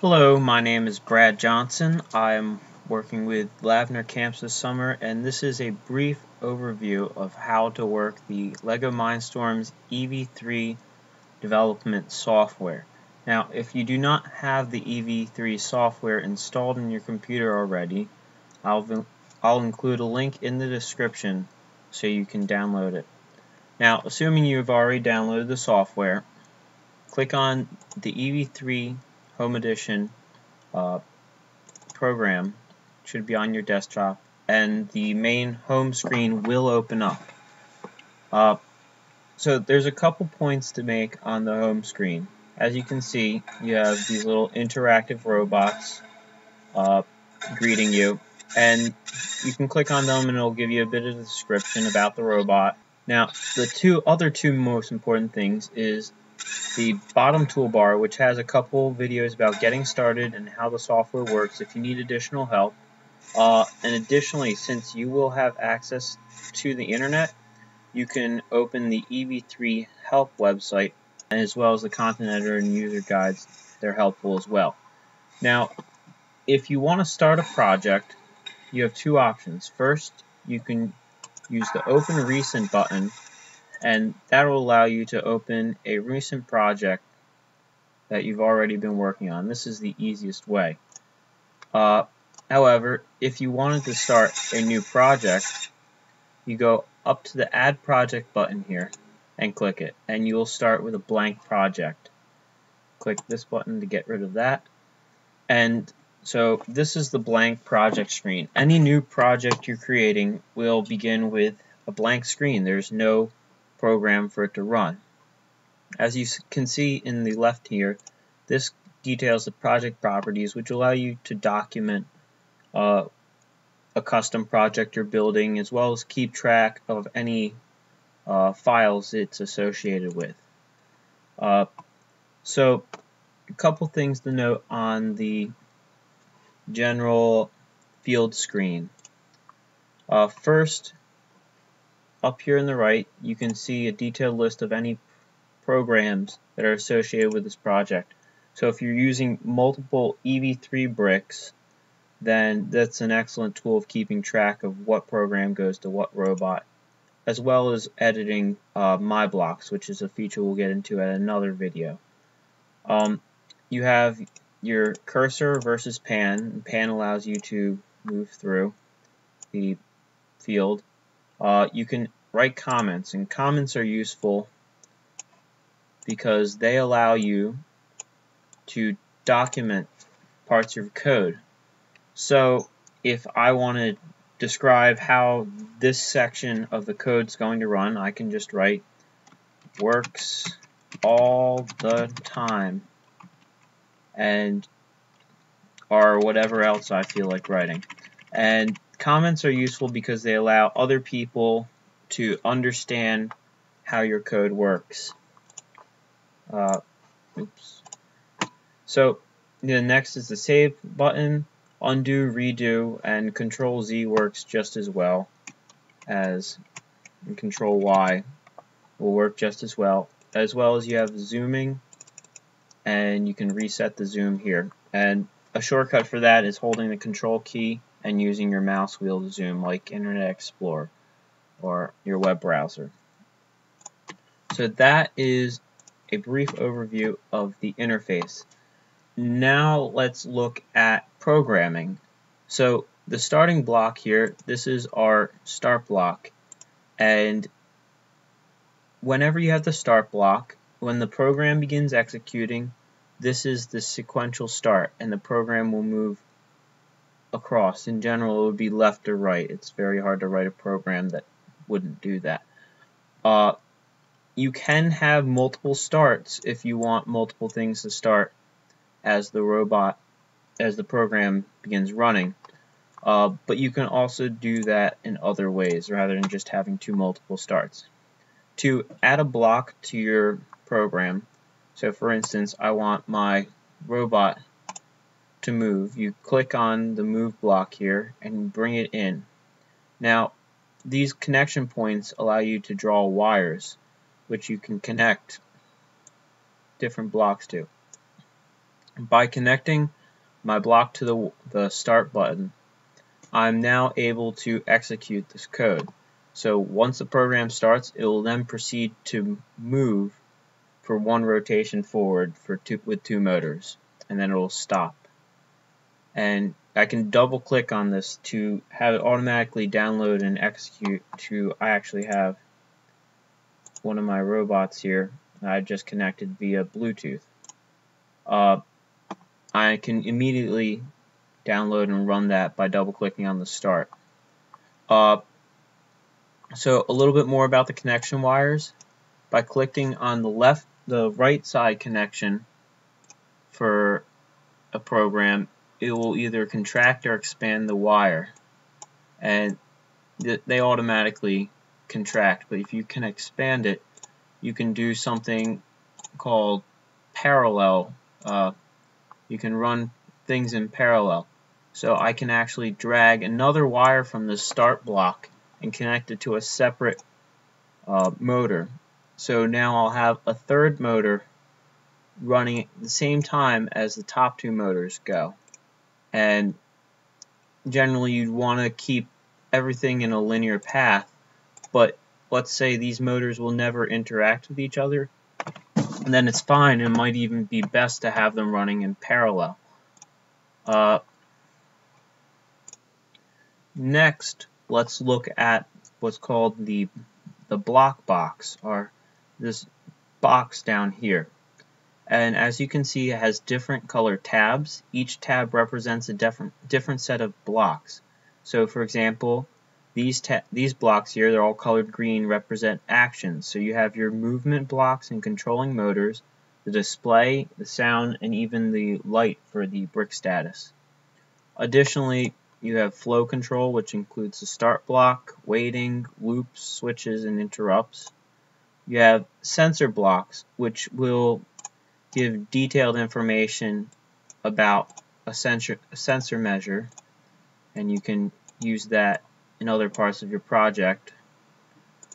Hello, my name is Brad Johnson. I'm working with Lavender Camps this summer, and this is a brief overview of how to work the LEGO Mindstorms EV3 development software. Now, if you do not have the EV3 software installed in your computer already, I'll include a link in the description so you can download it. Now, assuming you've already downloaded the software, click on the EV3 Home Edition program. Should be on your desktop, and the main home screen will open up. So there's a couple points to make on the home screen. As you can see, you have these little interactive robots greeting you, and you can click on them and it'll give you a bit of a description about the robot. Now, the other two most important things is the bottom toolbar, which has a couple videos about getting started and how the software works if you need additional help. And additionally, since you will have access to the internet, you can open the EV3 help website, as well as the content editor and user guides. They're helpful as well. Now, if you want to start a project, you have two options. First, you can use the Open Recent button, and that will allow you to open a recent project that you've already been working on. This is the easiest way. However, if you wanted to start a new project, you go up to the Add Project button here and click it, and you will start with a blank project. Click this button to get rid of that. And so this is the blank project screen. Any new project you're creating will begin with a blank screen. There's no program for it to run. As you can see in the left here, this details the project properties, which allow you to document a custom project you're building, as well as keep track of any files it's associated with. So a couple things to note on the general field screen. First, up here on the right, you can see a detailed list of any programs that are associated with this project. So if you're using multiple EV3 bricks, then that's an excellent tool of keeping track of what program goes to what robot, as well as editing My Blocks, which is a feature we'll get into at another video. You have your cursor versus pan, and pan allows you to move through the field. You can write comments, and comments are useful because they allow you to document parts of your code. So if I want to describe how this section of the code is going to run, I can just write works all the time, and or whatever else I feel like writing. And comments are useful because they allow other people to understand how your code works. So the next is the save button. Undo, redo, and Control Z works just as well as Control Y will work just as well as you have zooming, and you can reset the zoom here. And a shortcut for that is holding the Control key and using your mouse wheel to zoom, like Internet Explorer or your web browser. So that is a brief overview of the interface. Now let's look at programming. So the starting block here, this is our start block, and whenever you have the start block, when the program begins executing, this is the sequential start, and the program will move across. In general, it would be left or right. It's very hard to write a program that wouldn't do that. You can have multiple starts if you want multiple things to start as the program begins running, but you can also do that in other ways rather than just having multiple starts. To add a block to your program, so for instance, I want my robot to move, you click on the move block here and bring it in. Now, these connection points allow you to draw wires, which you can connect different blocks to. By connecting my block to the start button, I'm now able to execute this code. So once the program starts, it will then proceed to move for one rotation forward with two motors, and then it will stop. And I can double click on this to have it automatically download and execute I actually have one of my robots here that I just connected via Bluetooth. I can immediately download and run that by double clicking on the start. So a little bit more about the connection wires. By clicking on the right side connection for a program, it will either contract or expand the wire, and they automatically contract. But if you can expand it, you can do something called parallel. You can run things in parallel. So I can actually drag another wire from the start block and connect it to a separate motor. So now I'll have a third motor running at the same time as the top two motors go. And generally you'd want to keep everything in a linear path, but let's say these motors will never interact with each other, and then it's fine. It might even be best to have them running in parallel. Next, let's look at what's called the block box, or this box down here. And as you can see, it has different color tabs. Each tab represents a different set of blocks. So for example, these blocks here, they're all colored green, represent actions. So you have your movement blocks and controlling motors, the display, the sound, and even the light for the brick status. Additionally, you have flow control, which includes the start block, waiting, loops, switches, and interrupts. You have sensor blocks, which will give detailed information about a sensor measure, and you can use that in other parts of your project,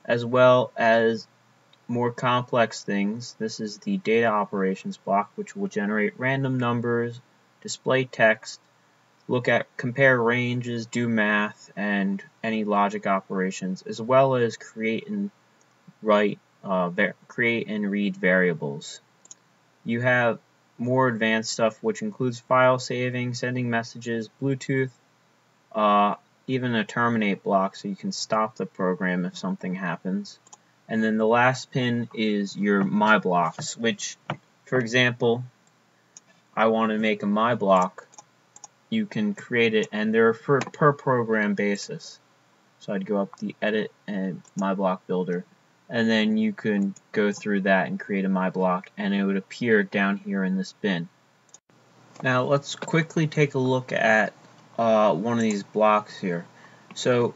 as well as more complex things. This is the data operations block, which will generate random numbers, display text, compare ranges, do math, and any logic operations, as well as create and read variables. You have more advanced stuff, which includes file saving, sending messages, Bluetooth, even a terminate block so you can stop the program if something happens. And then the last pin is your my blocks, which, for example, I want to make a my block. You can create it, and they're per program basis. So I'd go up the edit and my block builder, and then you can go through that and create a my block, and it would appear down here in this bin. Now let's quickly take a look at one of these blocks here. So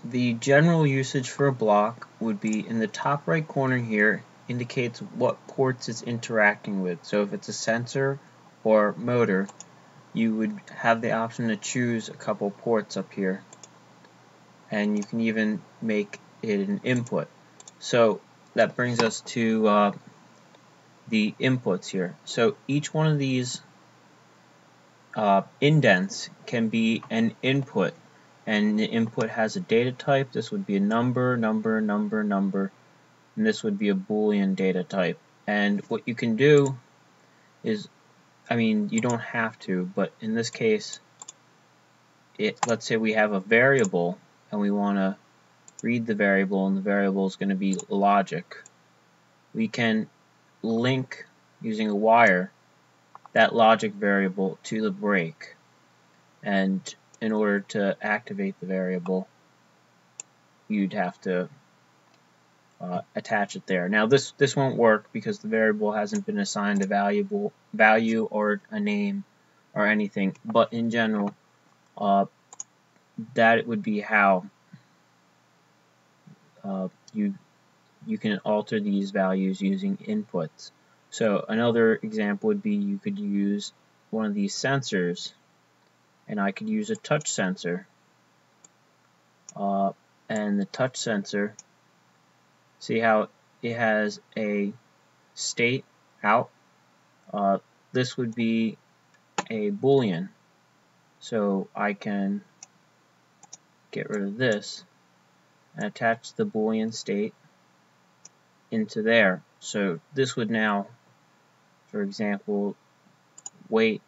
the general usage for a block would be in the top right corner here, indicates what ports it's interacting with. So if it's a sensor or motor, you would have the option to choose a couple ports up here, and you can even make it an input. So that brings us to the inputs here. So each one of these indents can be an input, and the input has a data type. This would be a number, and this would be a Boolean data type. And what you can do is, I mean, you don't have to, but in this case, let's say we have a variable and we want to read the variable, and the variable is going to be logic. We can link, using a wire, that logic variable to the brake, and in order to activate the variable, you'd have to attach it there. Now this won't work because the variable hasn't been assigned a value or a name or anything, but in general, that would be how you can alter these values using inputs. So another example would be, you could use one of these sensors, and I could use a touch sensor, and the touch sensor, see how it has a state out, this would be a Boolean. So I can get rid of this and attach the Boolean state into there. So this would now, for example, the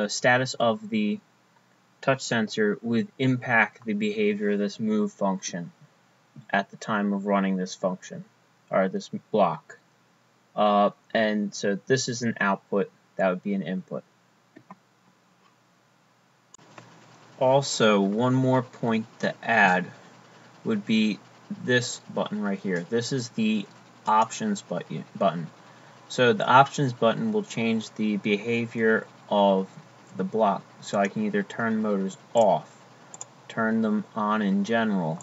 status of the touch sensor would impact the behavior of this move function at the time of running this function, or this block. And so this is an output, that would be an input. Also, one more point to add would be this button right here. This is the options button. So the options button will change the behavior of the block. So I can either turn motors off, turn them on in general,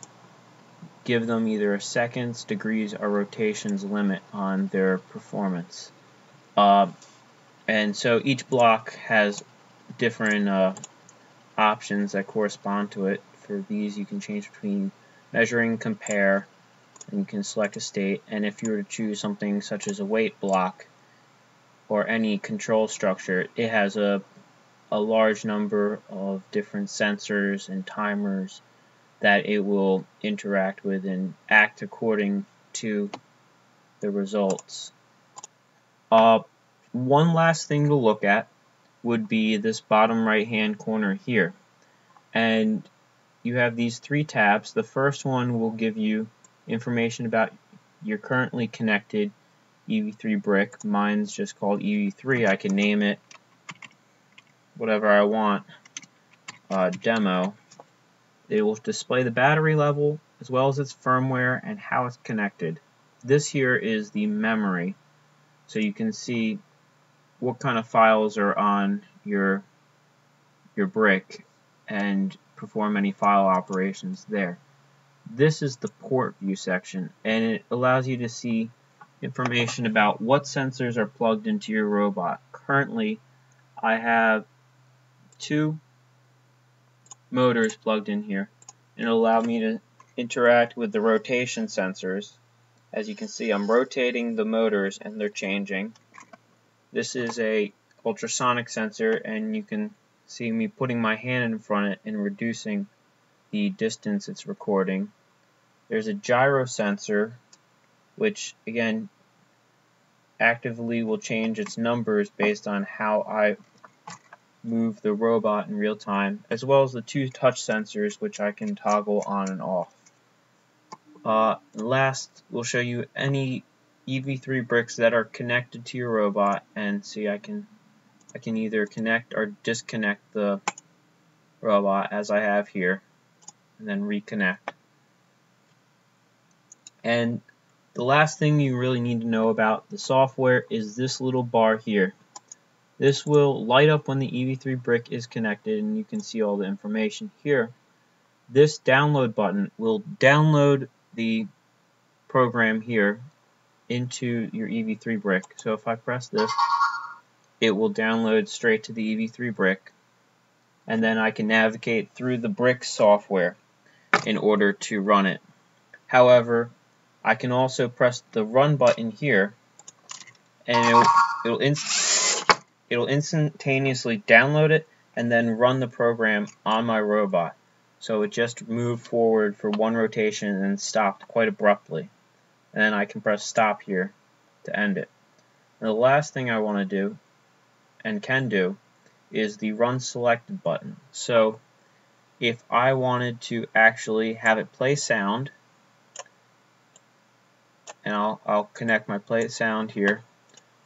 give them either a seconds, degrees, or rotations limit on their performance. And so each block has different options that correspond to it. For these, you can change between measuring, compare, and you can select a state. And if you were to choose something such as a weight block or any control structure, it has a large number of different sensors and timers that it will interact with and act according to the results. One last thing to look at would be this bottom right hand corner here, and you have these three tabs. The first one will give you information about your currently connected EV3 brick. Mine's just called EV3. I can name it whatever I want, demo. It will display the battery level as well as its firmware and how it's connected. This here is the memory, so you can see what kind of files are on your brick and perform any file operations there. This is the port view section, and it allows you to see information about what sensors are plugged into your robot. Currently, I have 2 motors plugged in here, and it'll allow me to interact with the rotation sensors. As you can see, I'm rotating the motors and they're changing. This is a ultrasonic sensor, and you can see me putting my hand in front of it and reducing the distance it's recording. There's a gyro sensor, which again actively will change its numbers based on how I move the robot in real time, as well as the 2 touch sensors, which I can toggle on and off. Last, we'll show you any EV3 bricks that are connected to your robot, and see I can either connect or disconnect the robot as I have here, and then reconnect. And the last thing you really need to know about the software is this little bar here. This will light up when the EV3 brick is connected, and you can see all the information here. This download button will download the program here into your EV3 brick. So if I press this, it will download straight to the EV3 brick, and then I can navigate through the brick software in order to run it. However, I can also press the run button here, and it'll instantaneously download it and then run the program on my robot. So it just moved forward for 1 rotation and stopped quite abruptly. And then I can press stop here to end it. And the last thing I want to do, and can do, is the run selected button. So if I wanted to actually have it play sound, and I'll connect my play sound here,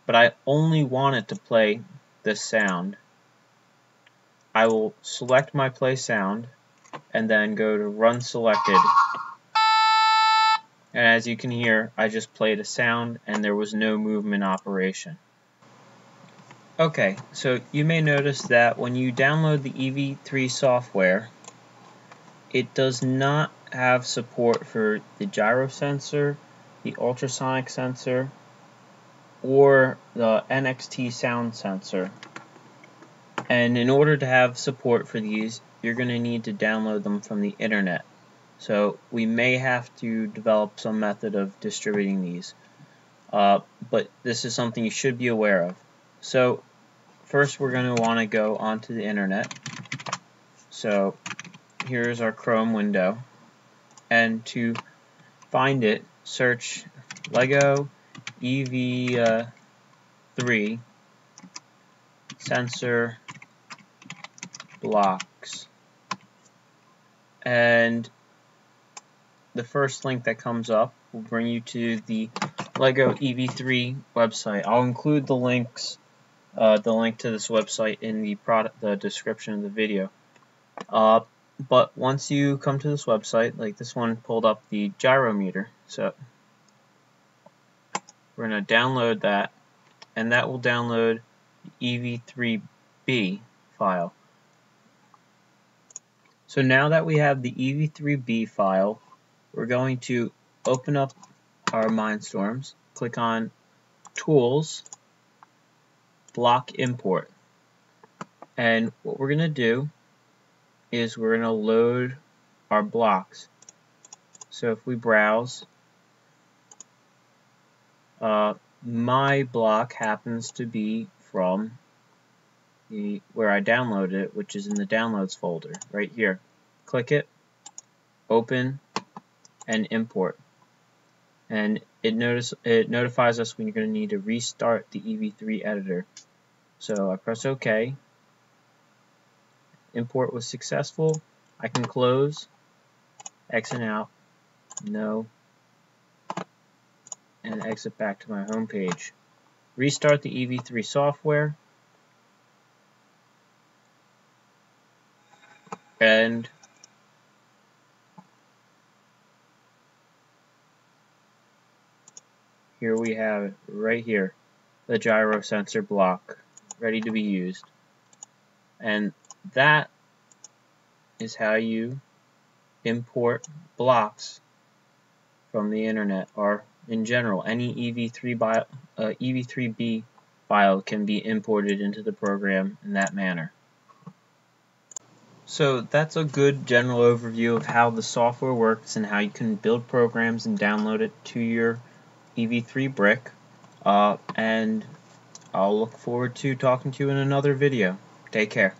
but I only want it to play this sound, I will select my play sound and then go to run selected, and as you can hear, I just played a sound and there was no movement operation. Okay, so you may notice that when you download the EV3 software, it does not have support for the gyro sensor, the ultrasonic sensor, or the NXT sound sensor. And in order to have support for these, you're going to need to download them from the internet. So we may have to develop some method of distributing these. but this is something you should be aware of. So first we're going to want to go onto the internet. So here's our Chrome window, and to find it, search Lego EV3 sensor blocks, and the first link that comes up will bring you to the Lego EV3 website. I'll include the link to this website in the description of the video. But once you come to this website, like this one pulled up the gyro meter, so we're going to download that, and that will download the EV3B file. So now that we have the EV3B file, we're going to open up our Mindstorms, click on Tools, Block Import, and what we're going to do is we're going to load our blocks. So if we browse, my block happens to be from where I downloaded it, which is in the downloads folder right here. Click it, open, and import, and it notifies us when you're going to need to restart the EV3 editor. So I press OK. Import was successful. I can close, exit out, no, and exit back to my home page. Restart the EV3 software, and here we have it right here, the gyro sensor block ready to be used. And that is how you import blocks from the internet, or in general any EV3B file can be imported into the program in that manner. So that's a good general overview of how the software works and how you can build programs and download it to your EV3 brick, and I'll look forward to talking to you in another video. Take care.